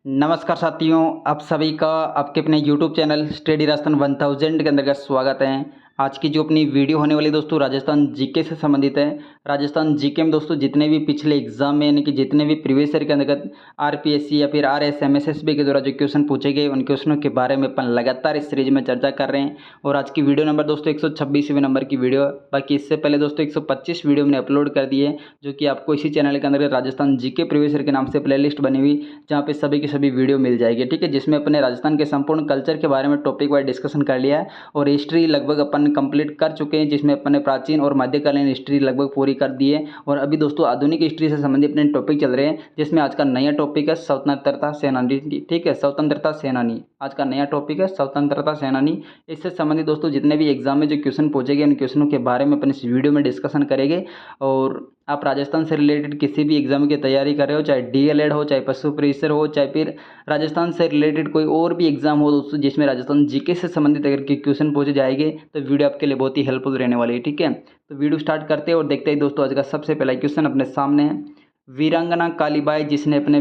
नमस्कार साथियों, आप सभी का आपके अपने YouTube चैनल स्टडी राजस्थान 1000 के अंतर्गत स्वागत है। आज की जो अपनी वीडियो होने वाली दोस्तों राजस्थान जीके से संबंधित है। राजस्थान जीके में दोस्तों जितने भी पिछले एग्जाम में यानी कि जितने भी प्रीवियस ईयर के अंतर्गत आरपीएससी या फिर आरएसएम एसएसबी के द्वारा जो क्वेश्चन पूछे गए उन क्वेश्चनों के बारे में अपन लगातार इस सीरीज में चर्चा कर रहे हैं। और आज की वीडियो नंबर दोस्तों 126वें नंबर की वीडियो। बाकी इससे पहले दोस्तों 125 वीडियो मैंने अपलोड कर दी है, जो कि आपको इसी चैनल के अंदर राजस्थान जीके प्रीवियस ईयर के नाम से प्लेलिस्ट बनी हुई, जहाँ पे सभी की सभी वीडियो मिल जाएगी। ठीक है, जिसमें अपने राजस्थान के संपूर्ण कल्चर के बारे में टॉपिक वाइज डिस्कशन कर लिया है और हिस्ट्री लगभग अपन कंप्लीट कर चुके हैं, जिसमें अपन ने प्राचीन और मध्यकालीन हिस्ट्री लगभग पूरी कर दी है। और अभी दोस्तों आधुनिक हिस्ट्री से संबंधित अपने टॉपिक चल रहे हैं, जिसमें आज का नया टॉपिक है स्वतंत्रता सेनानी। ठीक है, स्वतंत्रता सेनानी आज का नया टॉपिक है, स्वतंत्रता सेनानी। इससे संबंधित दोस्तों जितने भी एग्जाम में जो क्वेश्चन पूछे गए उन क्वेश्चनों के बारे में अपन इस वीडियो में डिस्कशन करेंगे। और आप राजस्थान से रिलेटेड किसी भी एग्जाम की तैयारी कर रहे हो, चाहे डीएलएड हो, चाहे पशु परिसर हो, चाहे फिर राजस्थान से रिलेटेड कोई और भी एग्जाम हो दोस्तों जिसमें राजस्थान जीके से संबंधित अगर क्वेश्चन पूछे जाएंगे, तो वीडियो आपके लिए बहुत ही हेल्पफुल रहने वाली है। ठीक है, तो वीडियो स्टार्ट करते हैं और देखते हैं दोस्तों आज का सबसे पहला क्वेश्चन अपने सामने है। वीरांगना कालीबाई जिसने अपने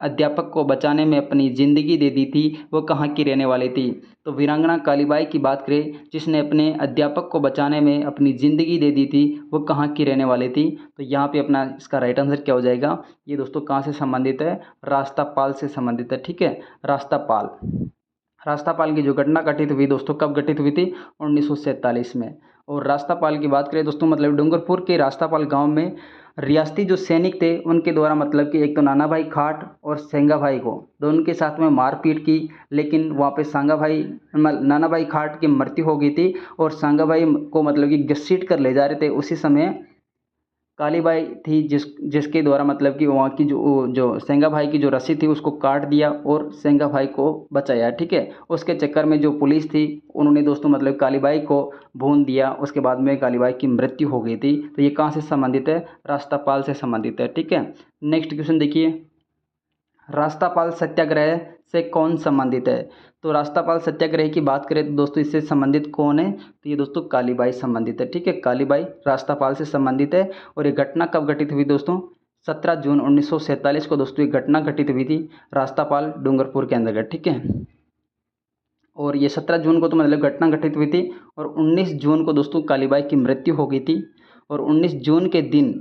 अध्यापक को बचाने में अपनी ज़िंदगी दे दी थी, वो कहाँ की रहने वाली थी? तो वीरांगना कालीबाई की बात करें जिसने अपने अध्यापक को बचाने में अपनी ज़िंदगी दे दी थी, वो कहाँ की रहने वाली थी? तो यहाँ पे अपना इसका राइट आंसर क्या हो जाएगा? ये दोस्तों कहाँ से संबंधित है? रास्तापाल से संबंधित है। ठीक है, रास्तापाल। रास्तापाल की जो घटना घटित हुई दोस्तों कब घटित हुई थी? 1947 में। और रास्तापाल की बात करें दोस्तों मतलब डूंगरपुर के रास्तापाल गांव में रियासती जो सैनिक थे उनके द्वारा मतलब कि एक तो नाना भाई खाट और सेंगा भाई को दोनों के साथ में मारपीट की, लेकिन वहाँ पे नाना भाई खाट की मृत्यु हो गई थी और सांगा भाई को मतलब कि घसीट कर ले जा रहे थे। उसी समय कालीबाई थी जिसके द्वारा मतलब कि वहाँ की जो सेंगा भाई की जो रस्सी थी उसको काट दिया और सेंगा भाई को बचाया। ठीक है, उसके चक्कर में जो पुलिस थी उन्होंने दोस्तों मतलब कालीबाई को भून दिया, उसके बाद में कालीबाई की मृत्यु हो गई थी। तो ये कहाँ से संबंधित है? रास्तापाल से संबंधित है। ठीक है, नेक्स्ट क्वेश्चन देखिए, रास्तापाल सत्याग्रह से कौन संबंधित है? तो रास्तापाल सत्याग्रह की बात करें तो दोस्तों इससे संबंधित कौन है? तो ये दोस्तों कालीबाई संबंधित है। ठीक है, कालीबाई रास्तापाल से संबंधित है। और ये घटना कब घटित हुई दोस्तों? 17 जून 1947 को दोस्तों ये घटना घटित हुई थी रास्तापाल डूंगरपुर के अंतर्गत। ठीक है, और ये 17 जून को तो मतलब घटना घटित हुई थी और 19 जून को दोस्तों कालीबाई की मृत्यु हो गई थी। और 19 जून के दिन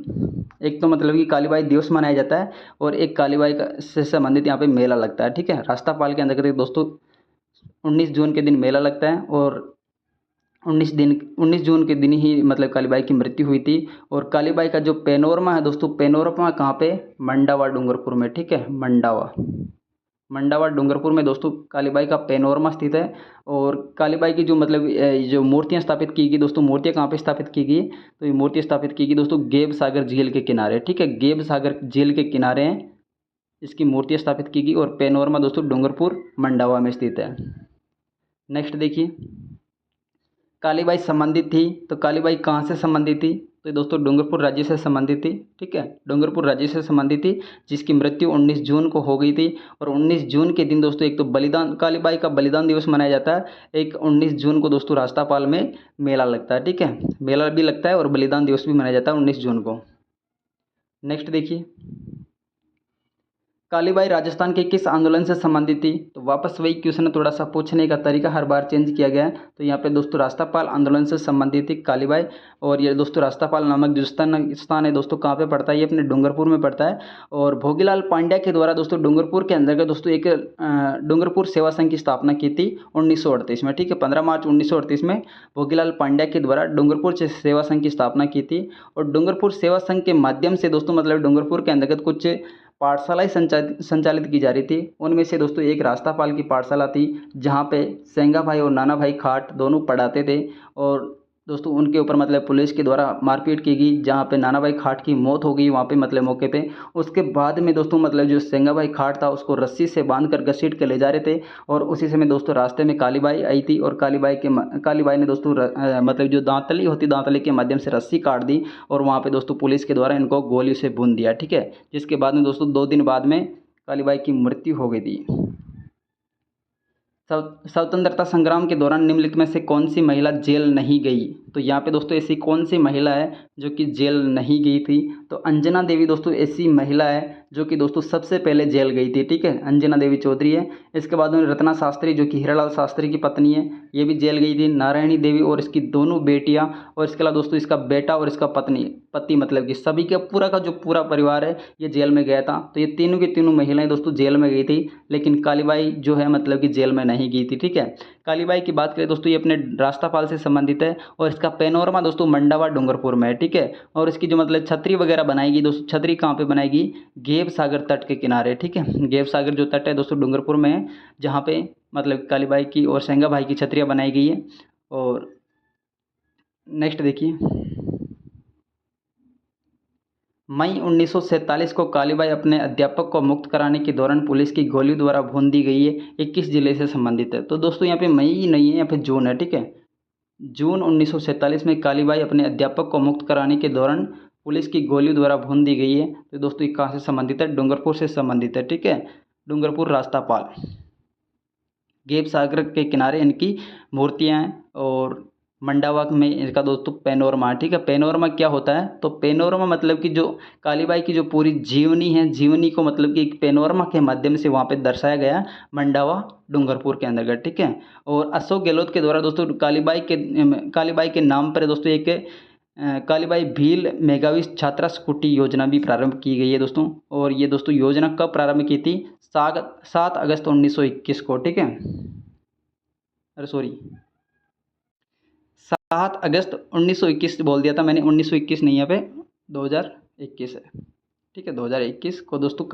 एक तो मतलब कि कालीबाई दिवस मनाया जाता है और एक कालीबाई का से संबंधित यहाँ पे मेला लगता है। ठीक है, रास्तापाल के अंतर्गत दोस्तों 19 जून के दिन मेला लगता है और 19 जून के दिन ही मतलब कालीबाई की मृत्यु हुई थी। और कालीबाई का जो पेनोरमा है दोस्तों, पेनोरमा कहाँ पे? मंडावा डूंगरपुर में। ठीक है, मंडावा डूंगरपुर में दोस्तों कालीबाई का पेनोरमा स्थित है। और कालीबाई की जो मतलब जो मूर्तियां स्थापित की गई दोस्तों, मूर्तियां कहाँ पे स्थापित की गई? तो ये मूर्ति स्थापित की गई दोस्तों गेब सागर झील के किनारे। ठीक है, गेब सागर झील के किनारे हैं इसकी मूर्तियां स्थापित की गई और पेनोरमा दोस्तों डूंगरपुर मंडावा में स्थित है। नेक्स्ट देखिए, कालीबाई संबंधित थी, तो कालीबाई कहाँ से संबंधित थी? तो दोस्तों डूंगरपुर राज्य से संबंधित थी। ठीक है, डूंगरपुर राज्य से संबंधित थी जिसकी मृत्यु 19 जून को हो गई थी। और 19 जून के दिन दोस्तों एक तो बलिदान कालीबाई का बलिदान दिवस मनाया जाता है, एक 19 जून को दोस्तों रास्तापाल में मेला लगता है। ठीक है, मेला भी लगता है और बलिदान दिवस भी मनाया जाता है 19 जून को। नेक्स्ट देखिए, कालीबाई राजस्थान के किस आंदोलन से संबंधित थी? तो वापस वही क्वेश्चन है, थोड़ा सा पूछने का तरीका हर बार चेंज किया गया है। तो यहाँ पे दोस्तों रास्तापाल आंदोलन से संबंधित थी कालीबाई। और ये दोस्तों रास्तापाल नामक जो स्थान है दोस्तों कहाँ पे पड़ता है? ये अपने डूंगरपुर में पड़ता है। और भोगीलाल पांड्या के द्वारा दोस्तों डूंगरपुर के अंतर्गत दोस्तों एक डूंगरपुर सेवा संघ की स्थापना की थी 1938 में। ठीक है, 15 मार्च 1938 में भोगीलाल पांड्या के द्वारा डूंगरपुर सेवा संघ की स्थापना की थी। और डूंगरपुर सेवा संघ के माध्यम से दोस्तों मतलब डूंगरपुर के अंतर्गत कुछ पाठशालाएं संचालित की जा रही थी। उनमें से दोस्तों एक रास्तापाल की पाठशाला थी जहाँ पे सेंगा भाई और नाना भाई खाट दोनों पढ़ाते थे। और दोस्तों उनके ऊपर मतलब पुलिस के द्वारा मारपीट की गई, जहाँ पे नाना भाई खाट की मौत हो गई वहाँ पे मतलब मौके पे। उसके बाद में दोस्तों मतलब जो सेंगा भाई खाट था उसको रस्सी से बांध कर घसीट के ले जा रहे थे। और उसी समय दोस्तों रास्ते में कालीबाई आई थी और कालीबाई ने दोस्तों मतलब जो दांतली होती दांतली के माध्यम से रस्सी काट दी और वहाँ पे दोस्तों पुलिस के द्वारा इनको गोली से भून दिया। ठीक है, जिसके बाद में दोस्तों 2 दिन बाद में कालीबाई की मृत्यु हो गई थी। स्वतंत्रता संग्राम के दौरान निम्नलिखित में से कौन सी महिला जेल नहीं गई? तो यहाँ पे दोस्तों ऐसी कौन सी महिला है जो कि जेल नहीं गई थी? तो अंजना देवी दोस्तों ऐसी महिला है जो कि दोस्तों सबसे पहले जेल गई थी, ठीक है, अंजना देवी चौधरी है। इसके बाद में रत्ना शास्त्री जो कि हीरालाल शास्त्री की पत्नी है, ये भी जेल गई थी। नारायणी देवी और इसकी दोनों बेटियां, और इसके अलावा दोस्तों इसका बेटा और इसका पति मतलब कि सभी का जो पूरा परिवार है ये जेल में गया था। तो ये तीनों की तीनों महिलाएं दोस्तों जेल में गई थी, लेकिन कालीबाई जो है मतलब कि जेल में नहीं गई थी, ठीक है। कालीबाई की बात करें दोस्तों, ये अपने रास्तापाल से संबंधित है और इसका पैनोरमा दोस्तों मंडावा डूंगरपुर में है, ठीक है। और इसकी जो मतलब छतरी वगैरह बनाएगी दोस्तों, छतरी कहाँ पे बनाएगी? गेब सागर तट के किनारे, ठीक है। गेब सागर जो तट है दोस्तों डूंगरपुर में है, जहाँ पे मतलब कालीबाई की और सेंगा भाई की छतरियाँ बनाई गई है। और नेक्स्ट देखिए, मई 1947 को कालीबाई अपने अध्यापक को मुक्त कराने के दौरान पुलिस की गोली द्वारा भून दी गई है। ये किस जिले से संबंधित है? तो दोस्तों यहाँ पे मई नहीं है, यहाँ पे जून है, ठीक है। जून 1947 में कालीबाई अपने अध्यापक को मुक्त कराने के दौरान पुलिस की गोली द्वारा भून दी गई है। तो दोस्तों ये कहाँ से संबंधित है? डूंगरपुर से संबंधित है, ठीक है। डूंगरपुर रास्तापाल, गेब सागर के किनारे इनकी मूर्तियाँ हैं। और मंडावा में इनका दोस्तों पैनोरमा, ठीक है। पैनोरमा क्या होता है? तो पैनोरमा मतलब कि जो कालीबाई की जो पूरी जीवनी है, जीवनी को मतलब कि एक पैनोरमा के माध्यम से वहाँ पे दर्शाया गया मंडावा डूंगरपुर के अंतर्गत, ठीक है। और अशोक गहलोत के द्वारा दोस्तों कालीबाई के नाम पर दोस्तों एक कालीबाई भील मेगावी छात्रा स्कूटी योजना भी प्रारंभ की गई है दोस्तों। और ये दोस्तों योजना कब प्रारंभ की थी? 7 अगस्त 1921 को, ठीक है। अरे सॉरी, 7 अगस्त 1921 बोल दिया था मैंने, 1921 नहीं, यहाँ पे 2021 है, ठीक है। 2021 को दोस्तों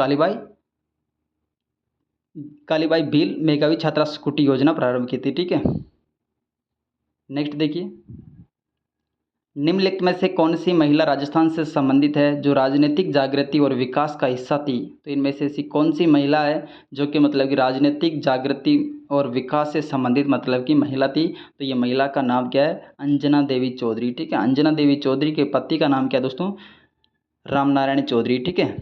कालीबाई भील मेगावी छात्रा स्कूटी योजना प्रारंभ की थी, ठीक है। नेक्स्ट देखिए, निम्नलिखित में से कौन सी महिला राजस्थान से संबंधित है जो राजनीतिक जागृति और विकास का हिस्सा थी? तो इनमें से ऐसी कौन सी महिला है जो कि मतलब कि राजनीतिक जागृति और विकास से संबंधित मतलब की महिला थी? तो ये महिला का नाम क्या है? अंजना देवी चौधरी, ठीक है। अंजना देवी चौधरी के पति का नाम क्या है दोस्तों? रामनारायण चौधरी, ठीक है।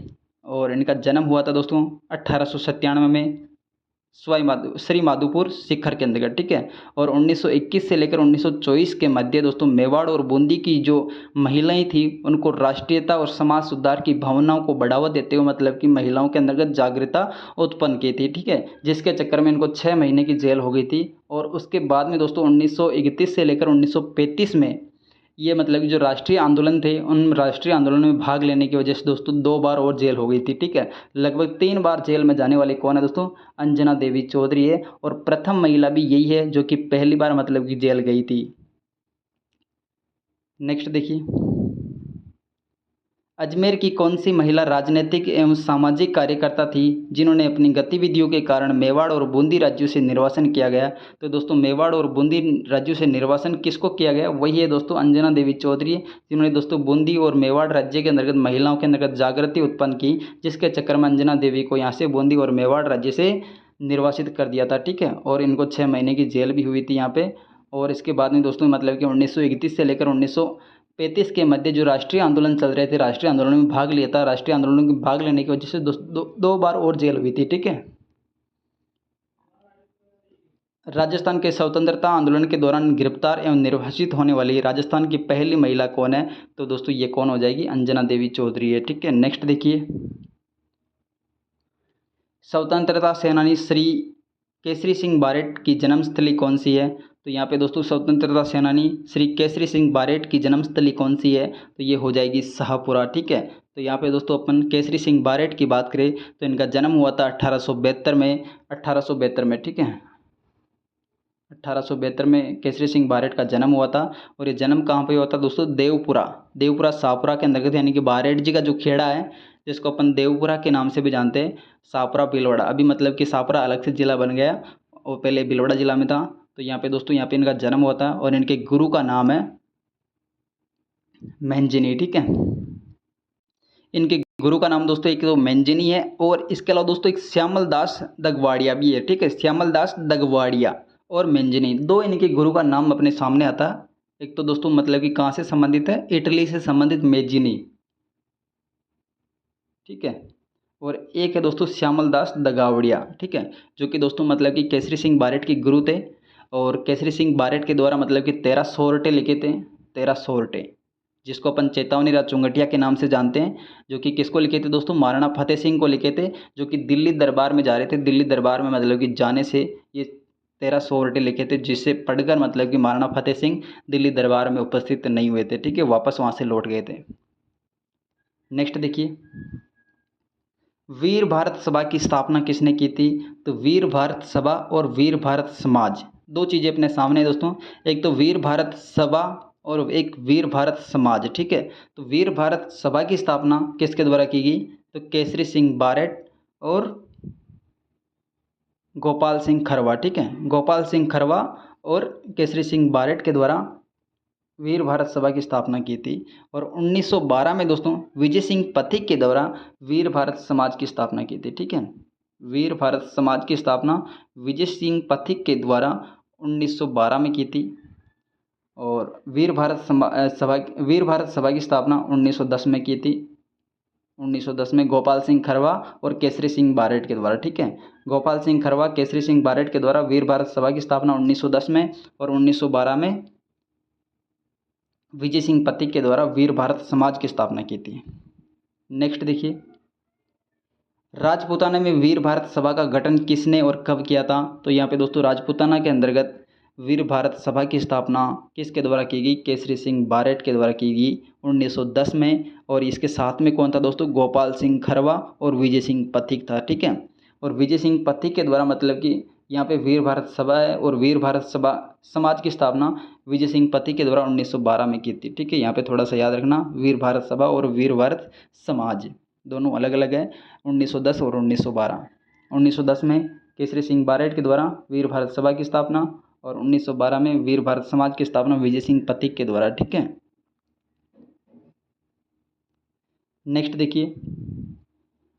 और इनका जन्म हुआ था दोस्तों 1897 में श्री माधोपुर शिखर के अंतर्गत, ठीक है। और 1921 से लेकर 1924 के मध्य दोस्तों मेवाड़ और बूंदी की जो महिलाएं थी उनको राष्ट्रीयता और समाज सुधार की भावनाओं को बढ़ावा देते हुए मतलब कि महिलाओं के अंतर्गत जागरूकता उत्पन्न की थी, ठीक है। जिसके चक्कर में इनको 6 महीने की जेल हो गई थी। और उसके बाद में दोस्तों 1931 से लेकर 1935 में ये मतलब कि जो राष्ट्रीय आंदोलन थे, उन राष्ट्रीय आंदोलनों में भाग लेने की वजह से दोस्तों 2 बार और जेल हो गई थी, ठीक है। लगभग 3 बार जेल में जाने वाली कौन है दोस्तों? अंजना देवी चौधरी है। और प्रथम महिला भी यही है जो कि पहली बार मतलब कि जेल गई थी। नेक्स्ट देखिए, अजमेर की कौन सी महिला राजनीतिक एवं सामाजिक कार्यकर्ता थी जिन्होंने अपनी गतिविधियों के कारण मेवाड़ और बूंदी राज्यों से निर्वासन किया गया? तो दोस्तों मेवाड़ और बूंदी राज्यों से निर्वासन किसको किया गया? वही है दोस्तों अंजना देवी चौधरी, जिन्होंने दोस्तों बूंदी और मेवाड़ राज्य के अंतर्गत महिलाओं के अंतर्गत जागृति उत्पन्न की, जिसके चक्कर में अंजना देवी को यहाँ से बूंदी और मेवाड़ राज्य से निर्वासित कर दिया था, ठीक है। और इनको 6 महीने की जेल भी हुई थी यहाँ पे। और इसके बाद में दोस्तों मतलब कि 1931 से लेकर 1935 के मध्य जो राष्ट्रीय आंदोलन चल रहे थे, राष्ट्रीय आंदोलन में भाग लिया था। राष्ट्रीय आंदोलन में भाग लेने की वजह से दो बार और जेल हुई थी, ठीक है। राजस्थान के स्वतंत्रता आंदोलन के दौरान गिरफ्तार एवं निर्वासित होने वाली राजस्थान की पहली महिला कौन है? तो दोस्तों ये कौन हो जाएगी? अंजना देवी चौधरी है, ठीक है। नेक्स्ट देखिए, स्वतंत्रता सेनानी श्री केसरी सिंह बारेट की जन्मस्थली कौन सी है? तो यहाँ पे दोस्तों स्वतंत्रता सेनानी श्री केसरी सिंह बारेट की जन्मस्थली कौन सी है? तो ये हो जाएगी शाहपुरा, ठीक है। तो यहाँ पे दोस्तों अपन केसरी सिंह बारेट की बात करें तो इनका जन्म हुआ था 1872 में, ठीक है। 1872 में केसरी सिंह बारेट का जन्म हुआ था। और ये जन्म कहाँ पे हुआ था दोस्तों? देवपुरा शाहपुरा के अंतर्गत, यानी कि बारेट जी का जो खेड़ा है जिसको अपन देवपुरा के नाम से भी जानते हैं, शाहपुरा भीलवाड़ा। अभी मतलब कि शाहपुरा अलग से ज़िला बन गया और पहले भीलवाड़ा ज़िला में था। तो यहाँ पे दोस्तों यहाँ पे इनका जन्म हुआ था। और इनके गुरु का नाम है मेंजिनी, ठीक है। इनके गुरु का नाम दोस्तों एक तो मेंजिनी है और इसके अलावा दोस्तों एक श्यामल दास दगवाड़िया भी है, ठीक है। श्यामल दास दगवाड़िया और मेंजिनी, 2 इनके गुरु का नाम अपने सामने आता है। एक तो दोस्तों मतलब कि कहाँ से संबंधित है? इटली से संबंधित मेंजिनी, ठीक है। और एक है दोस्तों श्यामल दास दगावड़िया, ठीक है, जो कि दोस्तों मतलब कि केसरी सिंह बारेट के गुरु थे। और केसरी सिंह बारेट के द्वारा मतलब कि 13 सोरठे लिखे थे, 13 सोरठे, जिसको अपन चेतावनी राज चुंगटिया के नाम से जानते हैं, जो कि किसको लिखे थे दोस्तों, महाराणा फतेह सिंह को लिखे थे, जो कि दिल्ली दरबार में जा रहे थे। दिल्ली दरबार में मतलब कि जाने से ये 13 सोरठे लिखे थे, जिसे पढ़कर मतलब कि महाराणा फतेह सिंह दिल्ली दरबार में उपस्थित नहीं हुए थे, ठीक है, वापस वहाँ से लौट गए थे। नेक्स्ट देखिए, वीर भारत सभा की स्थापना किसने की थी? तो वीर भारत सभा और वीर भारत समाज, दो चीज़ें अपने सामने है दोस्तों, एक तो वीर भारत सभा और एक वीर भारत समाज, ठीक है। तो वीर भारत सभा की स्थापना किसके द्वारा की गई? तो केसरी सिंह बारेट और गोपाल सिंह खरवा, ठीक है, गोपाल सिंह खरवा और केसरी सिंह बारेट के द्वारा वीर भारत सभा की स्थापना की थी। और 1912 में दोस्तों विजय सिंह पथिक के द्वारा वीर भारत समाज की स्थापना की थी, ठीक है। वीर भारत समाज की स्थापना विजय सिंह पथिक के द्वारा 1912 में की थी। और वीर भारत सभा की स्थापना 1910 में की थी। 1910 में गोपाल सिंह खरवा और केसरी सिंह बारेट के द्वारा, ठीक है। गोपाल सिंह खरवा, केसरी सिंह बारेट के द्वारा वीर भारत सभा की स्थापना 1910 में, और 1912 में विजय सिंह पथिक के द्वारा वीर भारत समाज की स्थापना की थी। नेक्स्ट देखिए, राजपूताना में वीर भारत सभा का गठन किसने और कब किया था? तो यहाँ पे दोस्तों राजपूताना के अंतर्गत वीर भारत सभा की स्थापना किसके द्वारा की गई? केसरी सिंह बारेट के द्वारा की गई 1910 में। और इसके साथ में कौन था दोस्तों? गोपाल सिंह खरवा और विजय सिंह पथिक था, ठीक है। और विजय सिंह पथिक के द्वारा मतलब कि यहाँ पे वीर भारत सभा है, और वीर भारत सभा समाज की स्थापना विजय सिंह पथिक के द्वारा 1912 में की थी, ठीक है। यहाँ पे थोड़ा सा याद रखना, वीर भारत सभा और वीर भारत समाज दोनों अलग अलग है, 1910 और 1912। 1910 में केसरी सिंह बारेट के द्वारा वीर भारत सभा की स्थापना, और 1912 में वीर भारत समाज की स्थापना विजय सिंह पथिक के द्वारा, ठीक है। नेक्स्ट देखिए,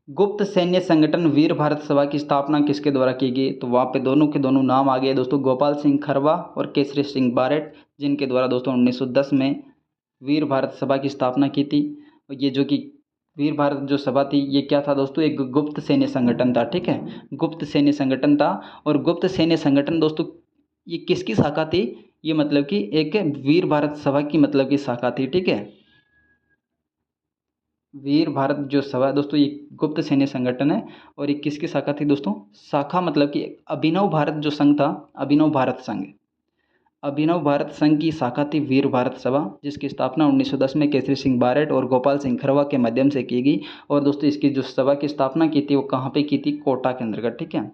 गुप्त सैन्य संगठन वीर भारत सभा की स्थापना किसके द्वारा की गई? तो वहाँ पे दोनों के दोनों नाम आ गए दोस्तों, गोपाल सिंह खरवा और केसरी सिंह बारेट, जिनके द्वारा दोस्तों 1910 में वीर भारत सभा की स्थापना की थी। और ये जो कि वीर भारत जो सभा थी, ये क्या था दोस्तों? एक गुप्त सैन्य संगठन था, ठीक है, गुप्त सैन्य संगठन था। और गुप्त सैन्य संगठन दोस्तों ये किसकी शाखा थी? ये मतलब कि एक वीर भारत सभा की मतलब की शाखा थी, ठीक है। वीर भारत जो सभा दोस्तों ये गुप्त सैन्य संगठन है, और ये किसकी शाखा थी दोस्तों? शाखा मतलब कि अभिनव भारत जो संघ था, अभिनव भारत संघ, अभिनव भारत संघ की शाखा थी वीर भारत सभा, जिसकी स्थापना 1910 में केसरी सिंह बारेट और गोपाल सिंह खरवा के माध्यम से की गई। और दोस्तों इसकी जो सभा की स्थापना की थी वो कहाँ पे की थी? कोटा के अंतर्गत, ठीक है।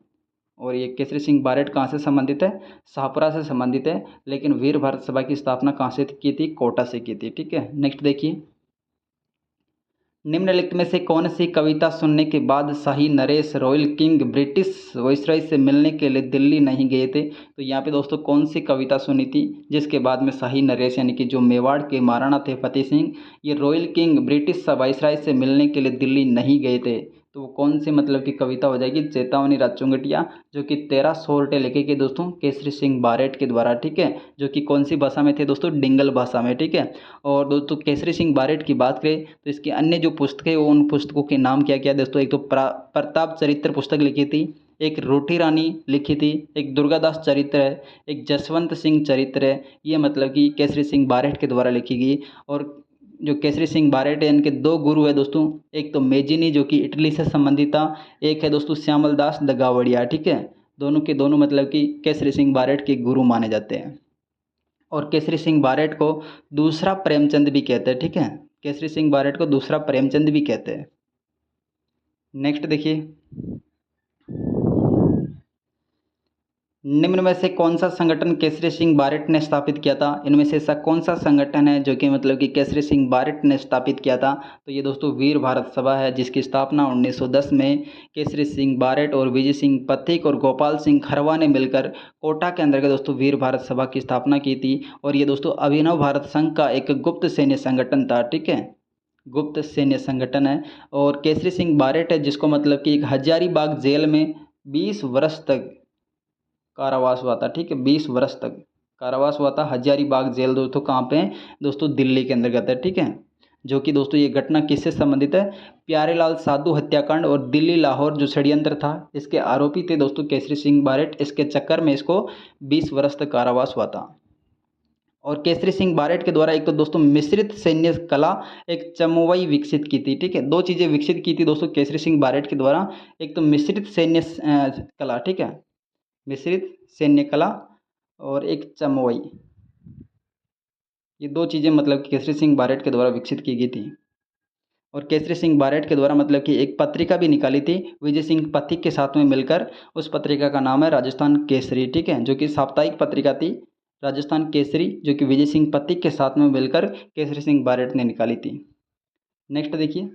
और ये केसरी सिंह बारेट कहाँ से संबंधित है? शाहपुरा से संबंधित है, लेकिन वीर भारत सभा की स्थापना कहाँ से की थी? कोटा से की थी, ठीक है। नेक्स्ट देखिए, निम्नलिखित में से कौन सी कविता सुनने के बाद शाही नरेश रॉयल किंग ब्रिटिश वाइसरॉय से मिलने के लिए दिल्ली नहीं गए थे? तो यहाँ पे दोस्तों कौन सी कविता सुनी थी जिसके बाद में शाही नरेश यानी कि जो मेवाड़ के महाराणा थे फतेह सिंह, ये रॉयल किंग ब्रिटिश वाइसरॉय से मिलने के लिए दिल्ली नहीं गए थे? तो वो कौन सी मतलब की कविता हो जाएगी? चेतावनी राज चुंगटिया, जो कि 13 सोरठे लिखे गए दोस्तों केसरी सिंह बारेट के द्वारा, ठीक है, जो कि कौन सी भाषा में थे दोस्तों? डिंगल भाषा में, ठीक है। और दोस्तों केसरी सिंह बारेट की बात करें तो इसकी अन्य जो पुस्तकें उन पुस्तकों के नाम क्या क्या दोस्तों? एक तो प्रताप चरित्र पुस्तक लिखी थी, एक रोटी रानी लिखी थी, एक दुर्गादास चरित्र है, एक जसवंत सिंह चरित्र है, ये मतलब कि केसरी सिंह बारेट के द्वारा लिखी गई। और जो केसरी सिंह बारेट है इनके दो गुरु है दोस्तों, एक तो मेजिनी जो कि इटली से संबंधित था, एक है दोस्तों श्यामल दास दगावड़िया, ठीक है। दोनों के दोनों मतलब कि केसरी सिंह बारेट के गुरु माने जाते हैं। और केसरी सिंह बारेट को दूसरा प्रेमचंद भी कहते हैं, ठीक है, केसरी सिंह बारेट को दूसरा प्रेमचंद भी कहते हैं। नेक्स्ट देखिए, निम्न में से कौन सा संगठन केसरी सिंह बारेट ने स्थापित किया था? इनमें से ऐसा कौन सा संगठन है जो कि मतलब कि केसरी सिंह बारेट ने स्थापित किया था? तो ये दोस्तों वीर भारत सभा है, जिसकी स्थापना 1910 में केसरी सिंह बारेट और विजय सिंह पथिक और गोपाल सिंह खरवा ने मिलकर कोटा के अंतर्गत दोस्तों वीर भारत सभा की स्थापना की थी। और ये दोस्तों अभिनव भारत संघ का एक गुप्त सैन्य संगठन था, ठीक है, गुप्त सैन्य संगठन है। और केसरी सिंह बारेट है जिसको मतलब कि एक हजारीबाग जेल में 20 वर्ष तक कारावास हुआ था, ठीक है, 20 वर्ष तक कारावास हुआ था हजारीबाग जेल दोस्तों, कहाँ पे है दोस्तों? दिल्ली के अंतर्गत है, ठीक है। जो कि दोस्तों ये घटना किससे संबंधित है? प्यारेलाल साधु हत्याकांड और दिल्ली लाहौर जो षड्यंत्र था, इसके आरोपी थे दोस्तों केसरी सिंह बारेट। इसके चक्कर में इसको 20 वर्ष तक कारावास हुआ था। और केसरी सिंह बारेट के द्वारा एक तो दोस्तों मिश्रित सैन्य कला एक चमुवई विकसित की थी। ठीक है, दो चीज़ें विकसित की थी दोस्तों केसरी सिंह बारेट के द्वारा, एक तो मिश्रित सैन्य कला, ठीक है, मिश्रित सैन्य कला और एक चमुवई, ये दो चीज़ें मतलब कि केसरी सिंह बारेट के द्वारा विकसित की गई थी। और केसरी सिंह बारेट के द्वारा मतलब कि एक पत्रिका भी निकाली थी विजय सिंह पथिक के साथ में मिलकर, उस पत्रिका का नाम है राजस्थान केसरी। ठीक है, जो कि साप्ताहिक पत्रिका थी राजस्थान केसरी, जो कि विजय सिंह पथिक के साथ में मिलकर केसरी सिंह बारेट ने निकाली थी। नेक्स्ट देखिए,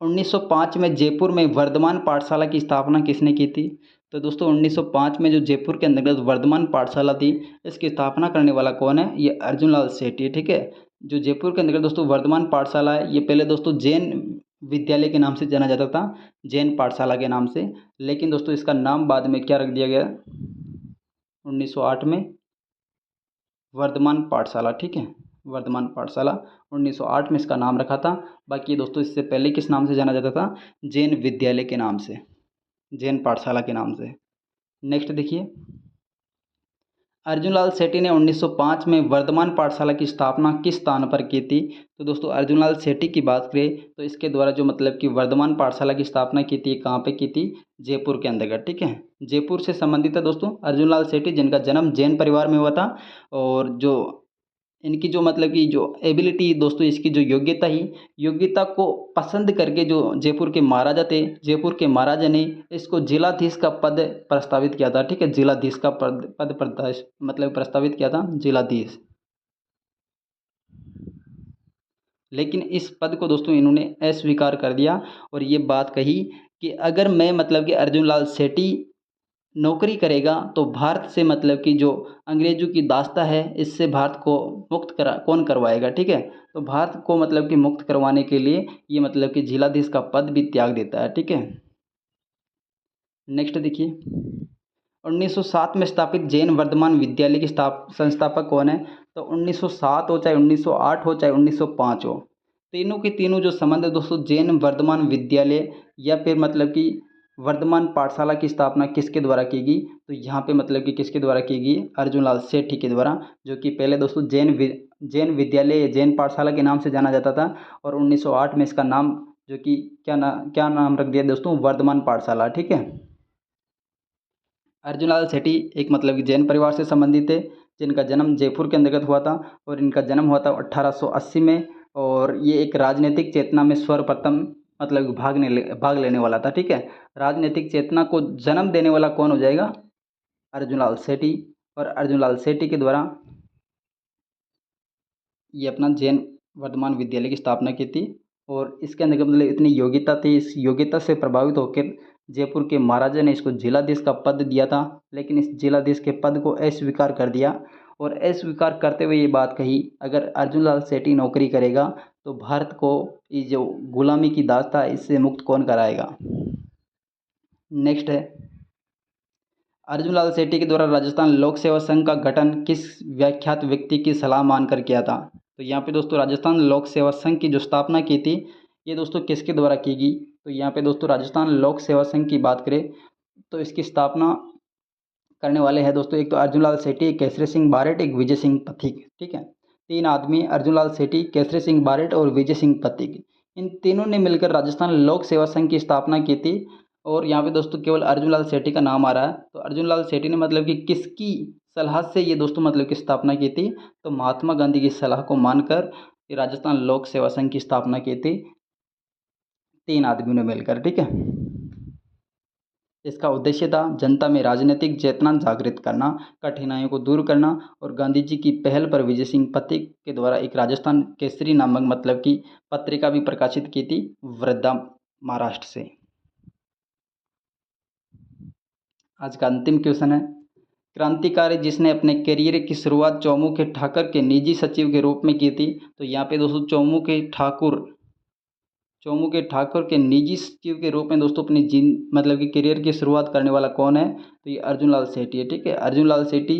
1905 में जयपुर में वर्धमान पाठशाला की स्थापना किसने की थी? तो दोस्तों 1905 में जो जयपुर के अंतर्गत वर्धमान पाठशाला थी, इसकी स्थापना करने वाला कौन है? ये अर्जुन लाल सेठी। ठीक है, जो जयपुर के अंतर्गत दोस्तों वर्धमान पाठशाला है, ये पहले दोस्तों जैन विद्यालय के नाम से जाना जाता था, जैन पाठशाला के नाम से, लेकिन दोस्तों इसका नाम बाद में क्या रख दिया गया? 1908 में वर्धमान पाठशाला। ठीक है, वर्धमान पाठशाला 1908 में इसका नाम रखा था। बाकी दोस्तों इससे पहले किस नाम से जाना जाता था? जैन विद्यालय के नाम से, जैन पाठशाला के नाम से। नेक्स्ट देखिए, अर्जुन लाल सेठी ने 1905 में वर्धमान पाठशाला की स्थापना किस स्थान पर की थी? तो दोस्तों अर्जुन लाल सेठी की बात करें तो इसके द्वारा जो मतलब कि वर्धमान पाठशाला की स्थापना की थी, कहाँ पे की थी? जयपुर के अंतर्गत। ठीक है, जयपुर से संबंधित है दोस्तों अर्जुन लाल सेठी, जिनका जन्म जैन परिवार में हुआ था। और जो इनकी जो मतलब कि जो एबिलिटी दोस्तों, इसकी जो योग्यता ही, योग्यता को पसंद करके जो जयपुर के महाराजा थे, जयपुर के महाराजा ने इसको जिलाधीश का पद प्रस्तावित किया था। ठीक है, जिलाधीश का पद मतलब प्रस्तावित किया था, जिलाधीश। लेकिन इस पद को दोस्तों इन्होंने अस्वीकार कर दिया और ये बात कही कि अगर मैं मतलब कि अर्जुन लाल सेठी नौकरी करेगा तो भारत से मतलब कि जो अंग्रेज़ों की दास्ता है, इससे भारत को मुक्त करा कौन करवाएगा? ठीक है, तो भारत को मतलब कि मुक्त करवाने के लिए ये मतलब कि जिलाधीश का पद भी त्याग देता है। ठीक है, नेक्स्ट देखिए, 1907 में स्थापित जैन वर्धमान विद्यालय की संस्थापक कौन है? तो 1907 हो चाहे 1908 हो चाहे 1905 हो, तीनों के तीनों जो संबंध है दोस्तों जैन वर्धमान विद्यालय या फिर मतलब कि वर्धमान पाठशाला की स्थापना किसके द्वारा की गई? तो यहाँ पे मतलब कि किसके द्वारा की गई? अर्जुन लाल सेठी के द्वारा, जो कि पहले दोस्तों जैन विद्यालय या जैन पाठशाला के नाम से जाना जाता था। और 1908 में इसका नाम जो कि क्या नाम रख दिया दोस्तों? वर्धमान पाठशाला। ठीक है, अर्जुन लाल सेठी एक मतलब कि जैन परिवार से संबंधित थे, जिनका जन्म जयपुर के अंतर्गत हुआ था और इनका जन्म हुआ था 1880 में। और ये एक राजनीतिक चेतना में सर्वप्रथम मतलब कि भाग लेने वाला था। ठीक है, राजनीतिक चेतना को जन्म देने वाला कौन हो जाएगा? अर्जुन लाल सेठी। और अर्जुन लाल सेठी के द्वारा ये अपना जैन वर्धमान विद्यालय की स्थापना की थी। और इसके अंदर मतलब इतनी योग्यता थी, इस योग्यता से प्रभावित होकर जयपुर के महाराजा ने इसको जिलाधीश का पद दिया था, लेकिन इस जिलाधीश के पद को अस्वीकार कर दिया। और अस्वीकार करते हुए ये बात कही, अगर अर्जुन लाल सेठी नौकरी करेगा तो भारत को ये जो गुलामी की दास्ता है, इससे मुक्त कौन कराएगा? नेक्स्ट है, अर्जुन लाल सेठी के द्वारा राजस्थान लोक सेवा संघ का गठन किस व्याख्यात व्यक्ति की सलाह मानकर किया था? तो यहाँ पे दोस्तों राजस्थान लोक सेवा संघ की जो स्थापना की थी, ये दोस्तों किसके द्वारा की गई? तो यहाँ पे दोस्तों राजस्थान लोक सेवा संघ की बात करें तो इसकी स्थापना करने वाले हैं दोस्तों, एक तो अर्जुन लाल सेठी, एक केसरी सिंह बारेट, एक विजय सिंह पथिक। ठीक है, तीन आदमी अर्जुन लाल सेठी, केसरी सिंह बारेट और विजय सिंह पथिक, इन तीनों ने मिलकर राजस्थान लोक सेवा संघ की स्थापना की थी। और यहाँ पे दोस्तों केवल अर्जुन लाल सेठी का नाम आ रहा है, तो अर्जुन लाल सेठी ने मतलब कि किसकी सलाह से ये दोस्तों मतलब की स्थापना की थी? तो महात्मा गांधी की सलाह को मानकर ये राजस्थान लोक सेवा संघ की स्थापना की थी, तीन आदमियों ने मिलकर। ठीक है, इसका उद्देश्य था जनता में राजनीतिक चेतना जागृत करना, कठिनाइयों को दूर करना। और गांधी जी की पहल पर विजय सिंह पथिक के द्वारा एक राजस्थान केसरी नामक मतलब की पत्रिका भी प्रकाशित की थी वृद्धा महाराष्ट्र से। आज का अंतिम क्वेश्चन है, क्रांतिकारी जिसने अपने करियर की शुरुआत चौमुखी ठाकुर के निजी सचिव के रूप में की थी? तो यहाँ पे दोस्तों चौमुखी ठाकुर के निजी सचिव के रूप में दोस्तों अपनी मतलब कि करियर की शुरुआत करने वाला कौन है? तो ये अर्जुन लाल सेठी है। ठीक है, अर्जुन लाल सेठी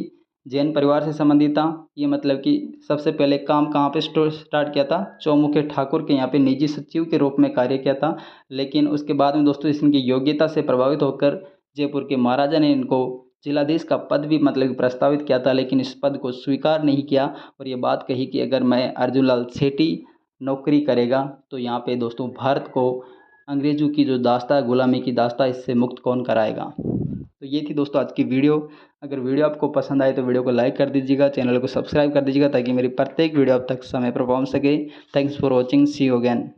जैन परिवार से संबंधित था। ये मतलब कि सबसे पहले काम कहाँ पे स्टार्ट किया था? चौमुखी ठाकुर के यहाँ पे निजी सचिव के रूप में कार्य किया था। लेकिन उसके बाद में दोस्तों इनकी योग्यता से प्रभावित होकर जयपुर के महाराजा ने इनको जिलाधीश का पद भी मतलब कि प्रस्तावित किया था, लेकिन इस पद को स्वीकार नहीं किया और ये बात कही कि अगर मैं अर्जुन लाल सेठी नौकरी करेगा तो यहाँ पे दोस्तों भारत को अंग्रेज़ों की जो दास्ता गुलामी की दास्ता इससे मुक्त कौन कराएगा। तो ये थी दोस्तों आज की वीडियो। अगर वीडियो आपको पसंद आए तो वीडियो को लाइक कर दीजिएगा, चैनल को सब्सक्राइब कर दीजिएगा ताकि मेरी प्रत्येक वीडियो आप तक समय पर पहुँच सके। Thanks for watching, see you again.